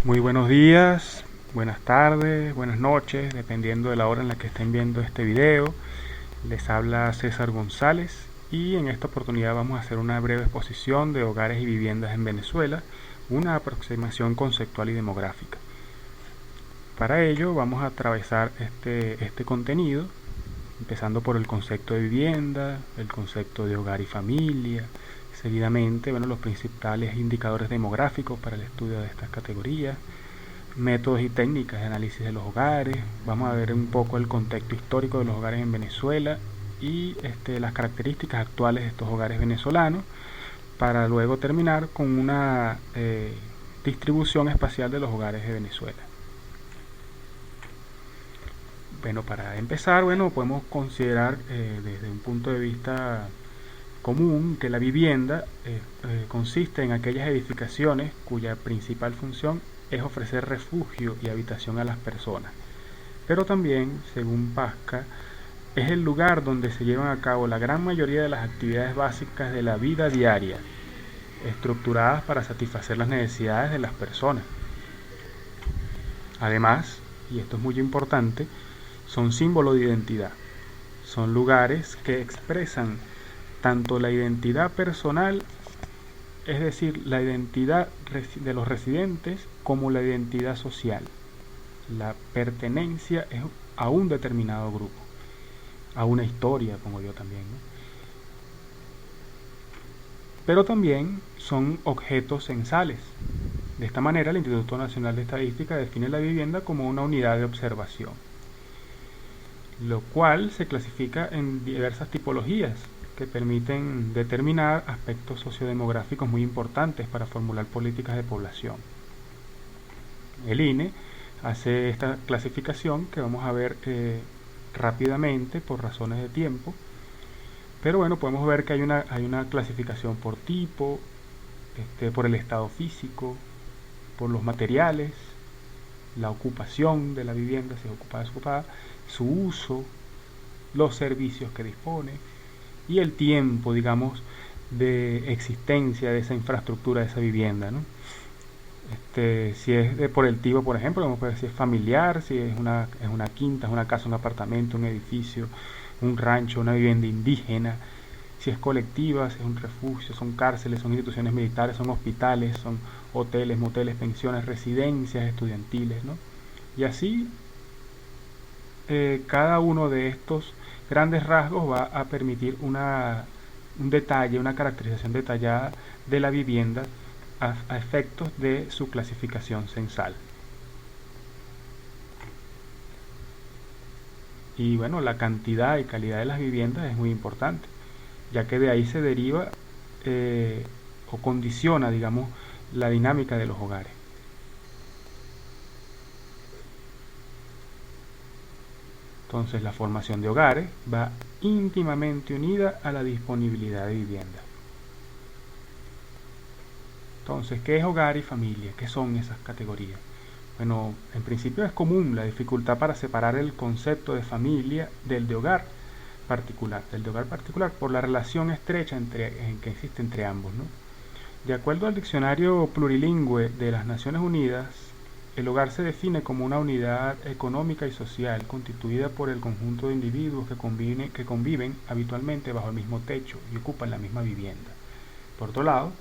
Muy buenos días, buenas tardes, buenas noches, dependiendo de la hora en la que estén viendo este video. Les habla César González y en esta oportunidad vamos a hacer una breve exposición de hogares y viviendas en Venezuela, una aproximación conceptual y demográfica. Para ello vamos a atravesar este contenido, empezando por el concepto de vivienda, el concepto de hogar y familia. Seguidamente, los principales indicadores demográficos para el estudio de estas categorías, métodos y técnicas de análisis de los hogares. Vamos a ver un poco el contexto histórico de los hogares en Venezuela y las características actuales de estos hogares venezolanos, para luego terminar con una distribución espacial de los hogares de Venezuela. Para empezar, podemos considerar desde un punto de vista común que la vivienda consiste en aquellas edificaciones cuya principal función es ofrecer refugio y habitación a las personas, pero también, según Pasca, es el lugar donde se llevan a cabo la gran mayoría de las actividades básicas de la vida diaria, estructuradas para satisfacer las necesidades de las personas. Además, y esto es muy importante, son símbolo de identidad. Son lugares que expresan tanto la identidad personal, es decir, la identidad de los residentes, como la identidad social, la pertenencia a un determinado grupo, a una historia, como yo también, ¿no? Pero también son objetos censales. De esta manera, el Instituto Nacional de Estadística define la vivienda como una unidad de observación, lo cual se clasifica en diversas tipologías que permiten determinar aspectos sociodemográficos muy importantes para formular políticas de población. El INE hace esta clasificación que vamos a ver rápidamente por razones de tiempo, pero podemos ver que hay una clasificación por tipo, por el estado físico, por los materiales, la ocupación de la vivienda, si es ocupada o desocupada, su uso, los servicios que dispone y el tiempo, digamos, de existencia de esa infraestructura, de esa vivienda, ¿no? Si es por el tipo, por ejemplo, vamos a ver si es familiar, si es una quinta, es una casa, un apartamento, un edificio, un rancho, una vivienda indígena, si es colectiva, si es un refugio, son cárceles, son instituciones militares, son hospitales, son hoteles, moteles, pensiones, residencias estudiantiles, ¿no? Y así cada uno de estos grandes rasgos va a permitir un detalle, una caracterización detallada de la vivienda a efectos de su clasificación censal. Y la cantidad y calidad de las viviendas es muy importante, ya que de ahí se deriva o condiciona, digamos, la dinámica de los hogares. Entonces, la formación de hogares va íntimamente unida a la disponibilidad de vivienda. Entonces, ¿qué es hogar y familia? ¿Qué son esas categorías? En principio es común la dificultad para separar el concepto de familia del de hogar particular, por la relación estrecha que existe entre ambos, ¿no? De acuerdo al diccionario plurilingüe de las Naciones Unidas, el hogar se define como una unidad económica y social constituida por el conjunto de individuos que conviven habitualmente bajo el mismo techo y ocupan la misma vivienda. Por otro lado,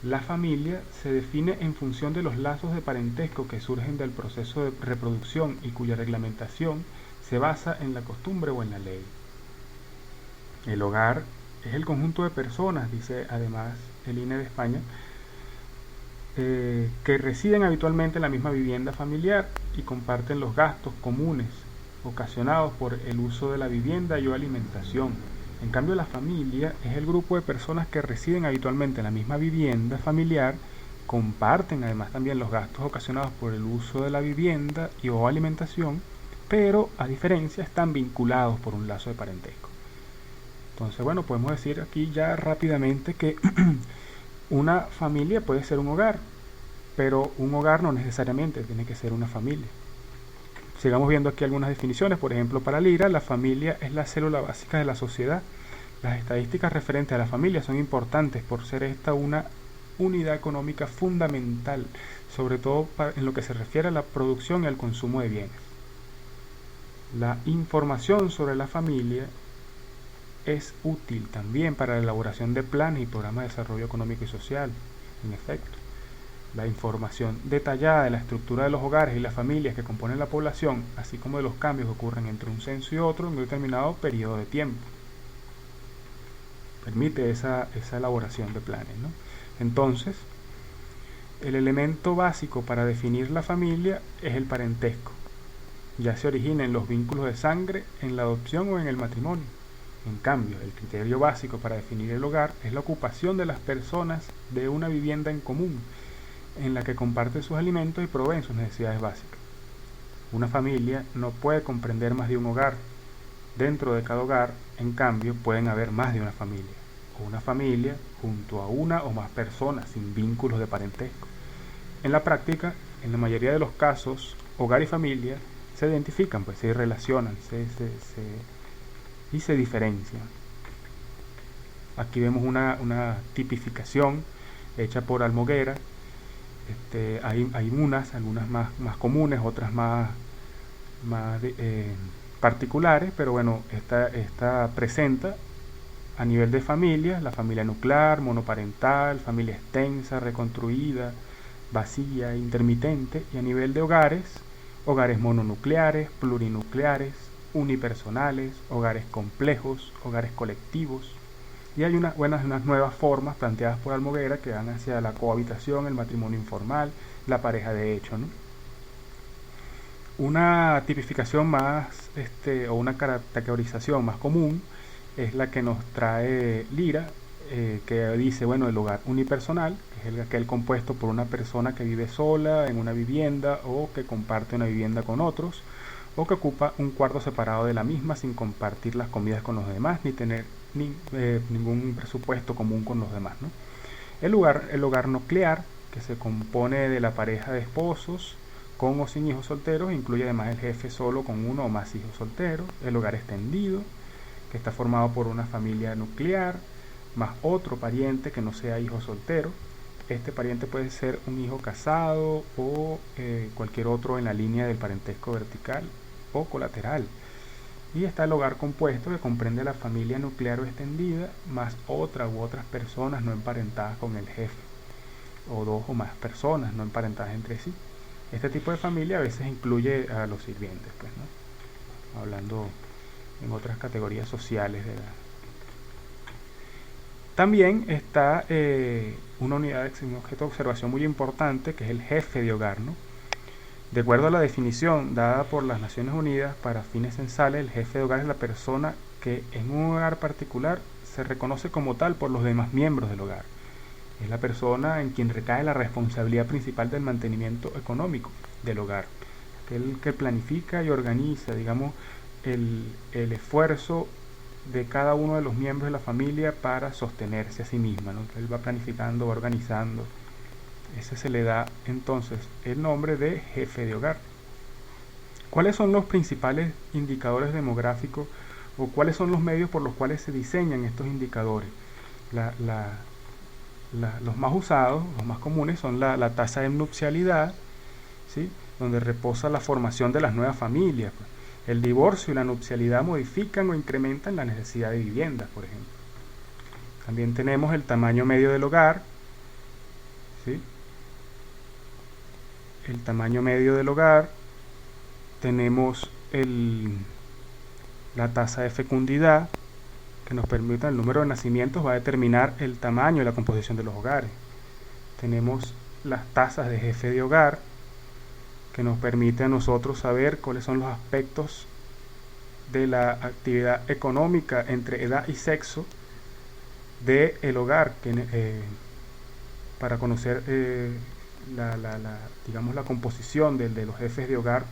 la familia se define en función de los lazos de parentesco que surgen del proceso de reproducción y cuya reglamentación se basa en la costumbre o en la ley. El hogar es el conjunto de personas, dice además el INE de España, que residen habitualmente en la misma vivienda familiar y comparten los gastos comunes ocasionados por el uso de la vivienda y o alimentación. En cambio, la familia es el grupo de personas que residen habitualmente en la misma vivienda familiar, comparten además también los gastos ocasionados por el uso de la vivienda y o alimentación, pero a diferencia están vinculados por un lazo de parentesco. Entonces, podemos decir aquí ya rápidamente que una familia puede ser un hogar, pero un hogar no necesariamente tiene que ser una familia. Sigamos viendo aquí algunas definiciones. Por ejemplo, para Lira, la familia es la célula básica de la sociedad. Las estadísticas referentes a la familia son importantes por ser esta una unidad económica fundamental, sobre todo en lo que se refiere a la producción y al consumo de bienes. La información sobre la familia es útil también para la elaboración de planes y programas de desarrollo económico y social. En efecto, la información detallada de la estructura de los hogares y las familias que componen la población, así como de los cambios que ocurren entre un censo y otro en un determinado periodo de tiempo, permite esa elaboración de planes, ¿no? Entonces, el elemento básico para definir la familia es el parentesco, ya se origina en los vínculos de sangre, en la adopción o en el matrimonio. En cambio, el criterio básico para definir el hogar es la ocupación de las personas de una vivienda en común, en la que comparten sus alimentos y proveen sus necesidades básicas. Una familia no puede comprender más de un hogar. Dentro de cada hogar, en cambio, pueden haber más de una familia, o una familia junto a una o más personas sin vínculos de parentesco. En la práctica, en la mayoría de los casos, hogar y familia se identifican, pues se relacionan, y se diferencian. Aquí vemos una tipificación hecha por Almoguera. Hay algunas más comunes, otras más particulares, pero bueno, esta presenta a nivel de familias, la familia nuclear, monoparental, familia extensa, reconstruida, vacía, intermitente, y a nivel de hogares, hogares mononucleares, plurinucleares, unipersonales, hogares complejos, hogares colectivos. Y hay unas nuevas formas planteadas por Almoguera que van hacia la cohabitación, el matrimonio informal, la pareja de hecho, ¿no? Una tipificación más, o una categorización más común es la que nos trae Lira, que dice, bueno, el hogar unipersonal, que es aquel compuesto por una persona que vive sola en una vivienda o que comparte una vivienda con otros, o que ocupa un cuarto separado de la misma sin compartir las comidas con los demás ni tener ningún presupuesto común con los demás, ¿no? El hogar nuclear, que se compone de la pareja de esposos con o sin hijos solteros, incluye además el jefe solo con uno o más hijos solteros. El hogar extendido, que está formado por una familia nuclear más otro pariente que no sea hijo soltero. Este pariente puede ser un hijo casado o cualquier otro en la línea del parentesco vertical o colateral. Y está el hogar compuesto, que comprende la familia nuclear o extendida más otra u otras personas no emparentadas con el jefe, o dos o más personas no emparentadas entre sí. Este tipo de familia a veces incluye a los sirvientes, pues, ¿no? Hablando en otras categorías sociales de la... También está un objeto de observación muy importante, que es el jefe de hogar, ¿no? De acuerdo a la definición dada por las Naciones Unidas para fines censales, el jefe de hogar es la persona que en un hogar particular se reconoce como tal por los demás miembros del hogar. Es la persona en quien recae la responsabilidad principal del mantenimiento económico del hogar, aquel que planifica y organiza, digamos, el esfuerzo de cada uno de los miembros de la familia para sostenerse a sí misma, ¿no? Él va planificando, va organizando. Ese se le da entonces el nombre de jefe de hogar. ¿Cuáles son los principales indicadores demográficos o cuáles son los medios por los cuales se diseñan estos indicadores? Los más usados, los más comunes son la tasa de nupcialidad, ¿sí?, donde reposa la formación de las nuevas familias. El divorcio y la nupcialidad modifican o incrementan la necesidad de vivienda, por ejemplo. También tenemos el tamaño medio del hogar, ¿sí? El tamaño medio del hogar, tenemos la tasa de fecundidad, que nos permite, el número de nacimientos va a determinar el tamaño y la composición de los hogares. Tenemos las tasas de jefe de hogar, que nos permite a nosotros saber cuáles son los aspectos de la actividad económica entre edad y sexo del hogar, para conocer digamos, la composición de los jefes de hogar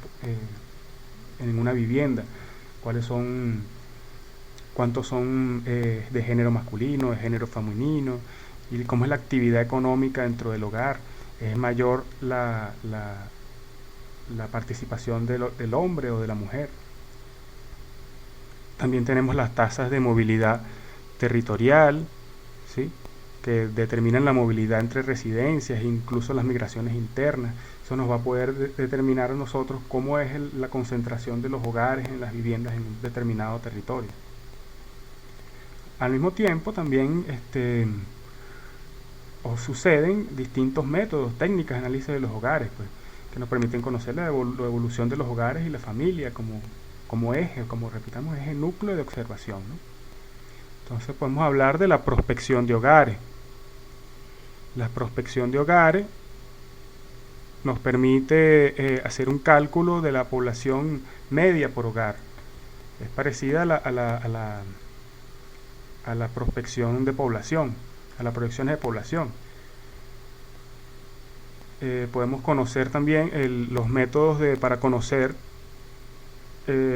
en una vivienda, cuántos son de género masculino, de género femenino, y cómo es la actividad económica dentro del hogar. Es mayor la participación del hombre o de la mujer. También tenemos las tasas de movilidad territorial, ¿sí?, que determinan la movilidad entre residencias, incluso las migraciones internas. Eso nos va a poder determinar a nosotros cómo es la concentración de los hogares en las viviendas en un determinado territorio. Al mismo tiempo también suceden distintos métodos, técnicas de análisis de los hogares, pues, que nos permiten conocer la evolución de los hogares y la familia como eje, como repitamos, eje núcleo de observación, ¿no? Entonces podemos hablar de la prospección de hogares. La prospección de hogares nos permite hacer un cálculo de la población media por hogar. Es parecida a la prospección de población, a las proyecciones de población. Podemos conocer también los métodos para conocer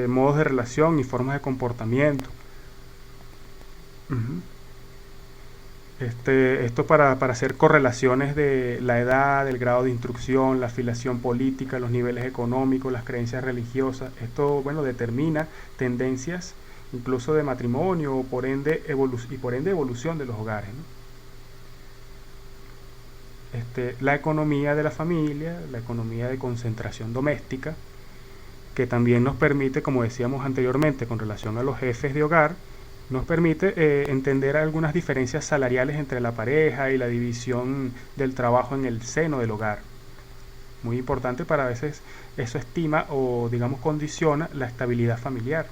modos de relación y formas de comportamiento. Esto para hacer correlaciones de la edad, el grado de instrucción, la afiliación política, los niveles económicos, las creencias religiosas. Esto, bueno, determina tendencias incluso de matrimonio y por ende evolución de los hogares, ¿no? La economía de la familia, la economía de concentración doméstica, que también nos permite, como decíamos anteriormente, con relación a los jefes de hogar, nos permite entender algunas diferencias salariales entre la pareja y la división del trabajo en el seno del hogar. Muy importante, para a veces eso estima o digamos condiciona la estabilidad familiar.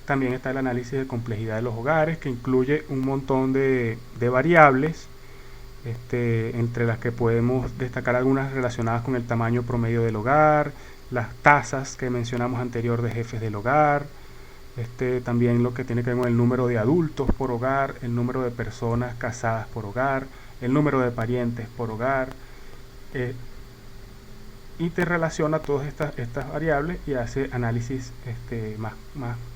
También está el análisis de complejidad de los hogares, que incluye un montón de variables, entre las que podemos destacar algunas relacionadas con el tamaño promedio del hogar, las tasas que mencionamos anterior de jefes del hogar, también lo que tiene que ver con el número de adultos por hogar, el número de personas casadas por hogar, el número de parientes por hogar, y te relaciona todas estas variables y hace análisis más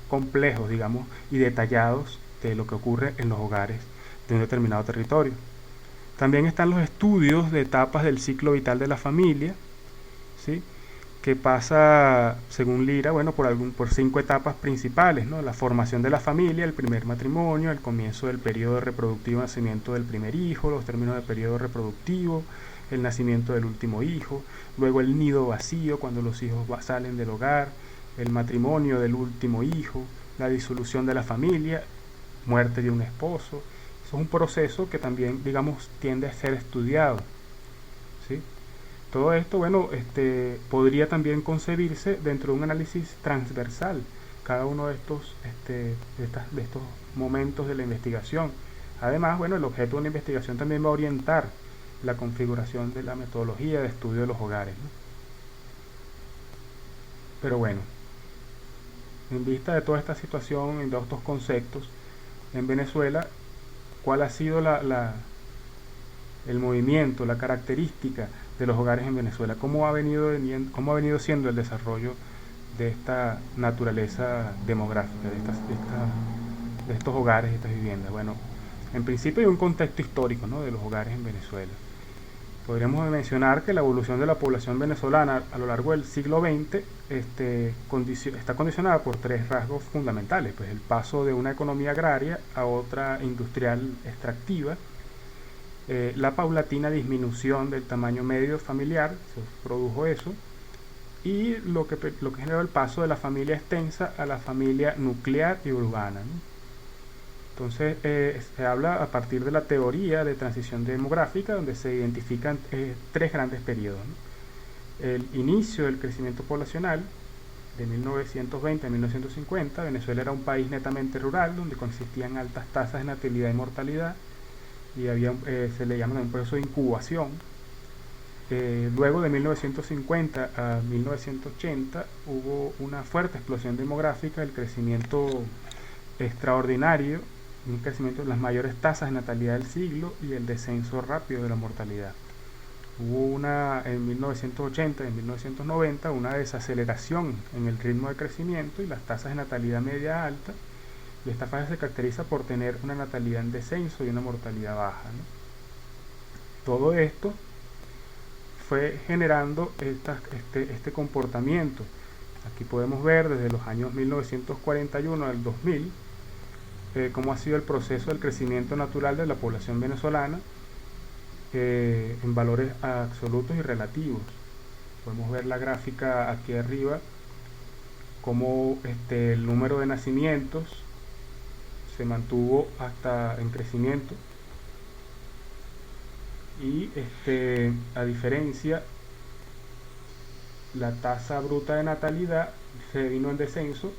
complejos, digamos, y detallados de lo que ocurre en los hogares de un determinado territorio. También están los estudios de etapas del ciclo vital de la familia, ¿sí?, que pasa, según Lira, bueno, por 5 etapas principales, ¿no? La formación de la familia, el primer matrimonio, el comienzo del periodo reproductivo, nacimiento del primer hijo, los términos de periodo reproductivo, el nacimiento del último hijo, luego el nido vacío, cuando los hijos salen del hogar, el matrimonio del último hijo, la disolución de la familia, muerte de un esposo. Eso es un proceso que también, digamos, tiende a ser estudiado, ¿sí? Todo esto, bueno, podría también concebirse dentro de un análisis transversal, cada uno de estos momentos de la investigación. Además, bueno, el objeto de una investigación también va a orientar la configuración de la metodología de estudio de los hogares, ¿no? Pero bueno, en vista de toda esta situación y de estos conceptos, en Venezuela, ¿cuál ha sido el movimiento, la característica de los hogares en Venezuela? ¿Cómo ha venido siendo el desarrollo de esta naturaleza demográfica, de estos hogares, de estas viviendas? Bueno, en principio hay un contexto histórico, ¿no?, de los hogares en Venezuela. Podríamos mencionar que la evolución de la población venezolana a lo largo del siglo XX está condicionada por 3 rasgos fundamentales: pues el paso de una economía agraria a otra industrial extractiva, la paulatina disminución del tamaño medio familiar, se produjo eso, y lo que generó el paso de la familia extensa a la familia nuclear y urbana, ¿no? Entonces se habla a partir de la teoría de transición demográfica, donde se identifican 3 grandes periodos, ¿no? El inicio del crecimiento poblacional, de 1920 a 1950, Venezuela era un país netamente rural, donde consistían altas tasas de natalidad y mortalidad, y se le llama un proceso de incubación. Luego de 1950 a 1980 hubo una fuerte explosión demográfica, el crecimiento extraordinario, un crecimiento de las mayores tasas de natalidad del siglo y el descenso rápido de la mortalidad. Hubo en 1980 y en 1990 una desaceleración en el ritmo de crecimiento y las tasas de natalidad media alta, y esta fase se caracteriza por tener una natalidad en descenso y una mortalidad baja, ¿no? Todo esto fue generando este comportamiento. Aquí podemos ver desde los años 1941 al 2000 cómo ha sido el proceso del crecimiento natural de la población venezolana en valores absolutos y relativos. Podemos ver la gráfica aquí arriba, cómo el número de nacimientos se mantuvo hasta en crecimiento, y a diferencia, la tasa bruta de natalidad se vino en descenso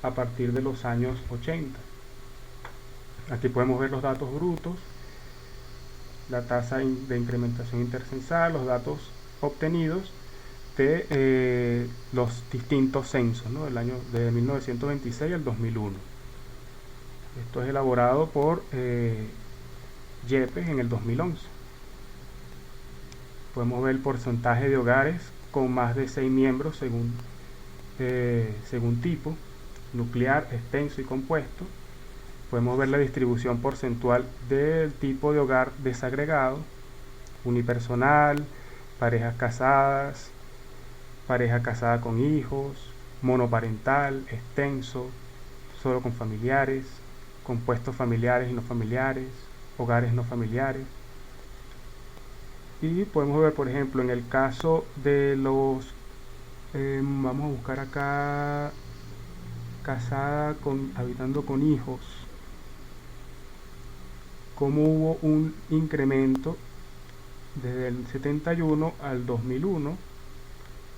a partir de los años 80. Aquí podemos ver los datos brutos, la tasa de incrementación intercensal, los datos obtenidos de los distintos censos, ¿no?, del año de 1926 al 2001. Esto es elaborado por Yepes en el 2011. Podemos ver el porcentaje de hogares con más de 6 miembros según tipo, nuclear, extenso y compuesto. Podemos ver la distribución porcentual del tipo de hogar desagregado, unipersonal, parejas casadas, pareja casada con hijos, monoparental, extenso, solo con familiares, compuestos familiares y no familiares, hogares no familiares. Y podemos ver, por ejemplo, en el caso de los, vamos a buscar acá, casada habitando con hijos, cómo hubo un incremento desde el 71 al 2001.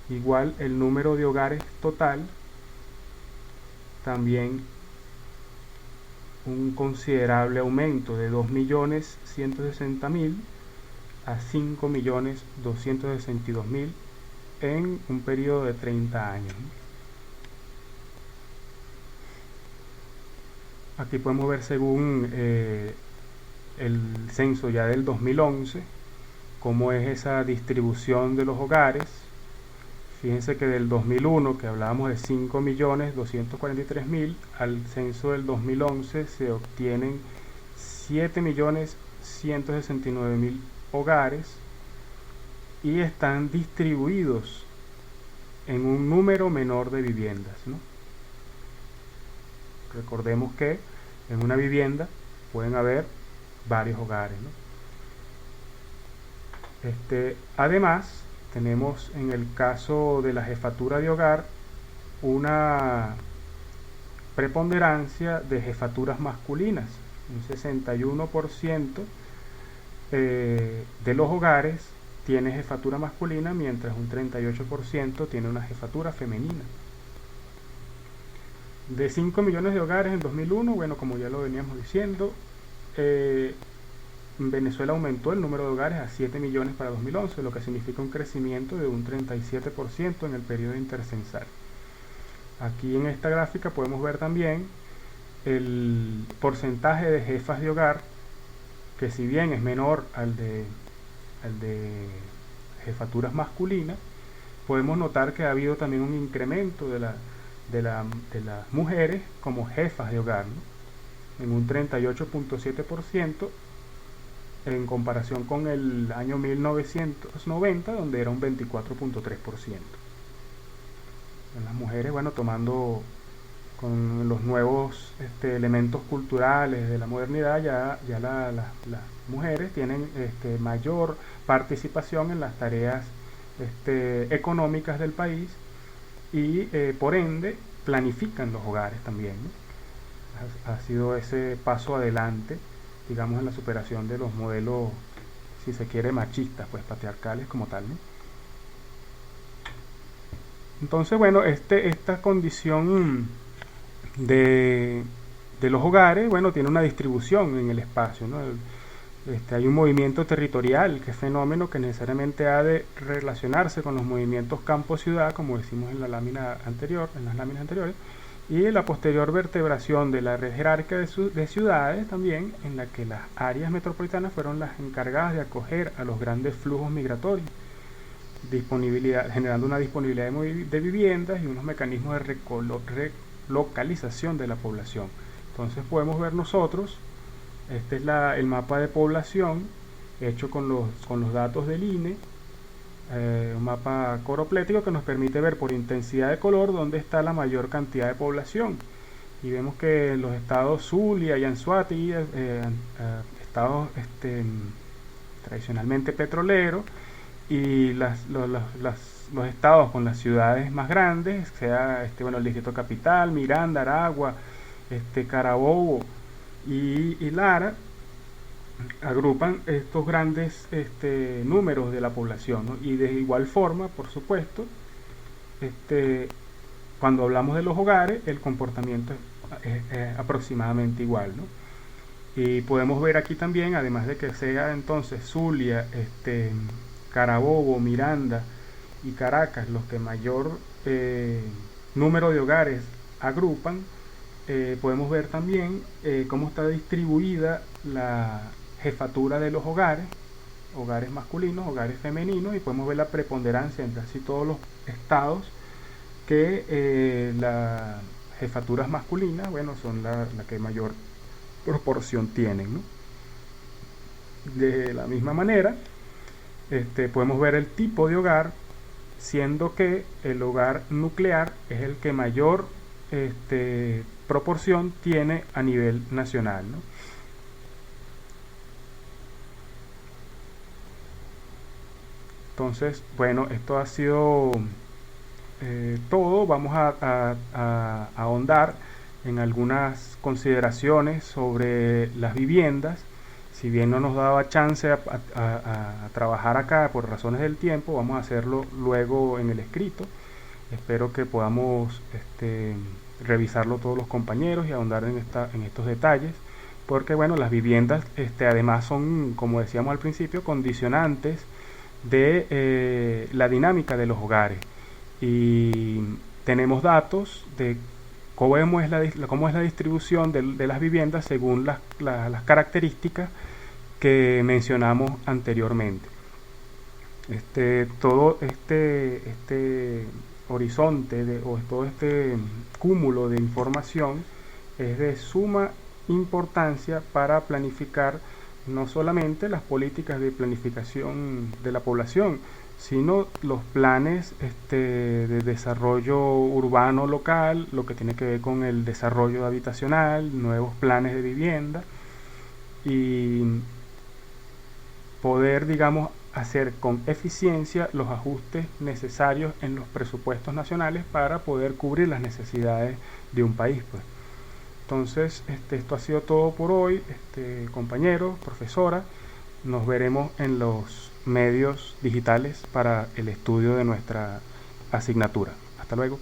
Igual el número de hogares total, también un considerable aumento de 2.160.000 a 5.262.000 en un periodo de 30 años. Aquí podemos ver, según el censo ya del 2011, cómo es esa distribución de los hogares. Fíjense que del 2001, que hablábamos de 5.243.000, al censo del 2011 se obtienen 7.169.000 hogares, y están distribuidos en un número menor de viviendas, ¿no? Recordemos que en una vivienda pueden haber varios hogares, ¿no? Además, tenemos en el caso de la jefatura de hogar una preponderancia de jefaturas masculinas. Un 61% de los hogares tiene jefatura masculina, mientras un 38% tiene una jefatura femenina. De 5 millones de hogares en 2001, bueno, como ya lo veníamos diciendo, Venezuela aumentó el número de hogares a 7 millones para 2011, lo que significa un crecimiento de un 37% en el periodo intercensal. Aquí en esta gráfica podemos ver también el porcentaje de jefas de hogar, que si bien es menor al de jefaturas masculinas, podemos notar que ha habido también un incremento de las mujeres como jefas de hogar, ¿no?, en un 38.7%, en comparación con el año 1990, donde era un 24.3%. Las mujeres, bueno, tomando con los nuevos elementos culturales de la modernidad, ya las mujeres tienen mayor participación en las tareas económicas del país, y por ende planifican los hogares también, ¿no? Ha sido ese paso adelante, digamos, en la superación de los modelos, si se quiere, machistas, pues patriarcales como tal, ¿no? Entonces, bueno, esta condición de los hogares, bueno, tiene una distribución en el espacio, ¿no? Hay un movimiento territorial, que es fenómeno que necesariamente ha de relacionarse con los movimientos campo-ciudad, como decimos en la lámina anterior, en las láminas anteriores, y la posterior vertebración de la red jerárquica de ciudades también, en la que las áreas metropolitanas fueron las encargadas de acoger a los grandes flujos migratorios, generando una disponibilidad de viviendas y unos mecanismos de relocalización de la población. Entonces podemos ver nosotros, este es el mapa de población hecho con los datos del INE, un mapa coroplético que nos permite ver por intensidad de color dónde está la mayor cantidad de población. y vemos que los estados Zulia y Anzoátegui, estados tradicionalmente petroleros, y los estados con las ciudades más grandes, sea bueno, el Distrito Capital, Miranda, Aragua, Carabobo y Lara, agrupan estos grandes números de la población, ¿no? Y de igual forma, por supuesto, cuando hablamos de los hogares, el comportamiento es aproximadamente igual, ¿no? Y podemos ver aquí también, además de que sea entonces Zulia, Carabobo, Miranda y Caracas los que mayor número de hogares agrupan, podemos ver también cómo está distribuida la jefatura de los hogares, hogares masculinos, hogares femeninos, y podemos ver la preponderancia entre así todos los estados, que las jefaturas masculinas, bueno, son la que mayor proporción tienen, ¿no? De la misma manera, podemos ver el tipo de hogar, siendo que el hogar nuclear es el que mayor proporción tiene a nivel nacional, ¿no? Entonces, bueno, esto ha sido todo. Vamos a ahondar en algunas consideraciones sobre las viviendas. Si bien no nos daba chance a trabajar acá por razones del tiempo, vamos a hacerlo luego en el escrito. Espero que podamos revisarlo todos los compañeros y ahondar en estos detalles, porque bueno, las viviendas además son, como decíamos al principio, condicionantes de la dinámica de los hogares, y tenemos datos de cómo es la distribución de las viviendas según las características que mencionamos anteriormente. Todo este horizonte o todo este cúmulo de información es de suma importancia para planificar no solamente las políticas de planificación de la población, sino los planes de desarrollo urbano local, lo que tiene que ver con el desarrollo habitacional, nuevos planes de vivienda, y poder, digamos, hacer con eficiencia los ajustes necesarios en los presupuestos nacionales para poder cubrir las necesidades de un país, pues. Entonces, esto ha sido todo por hoy, compañeros, profesora. Nos veremos en los medios digitales para el estudio de nuestra asignatura. Hasta luego.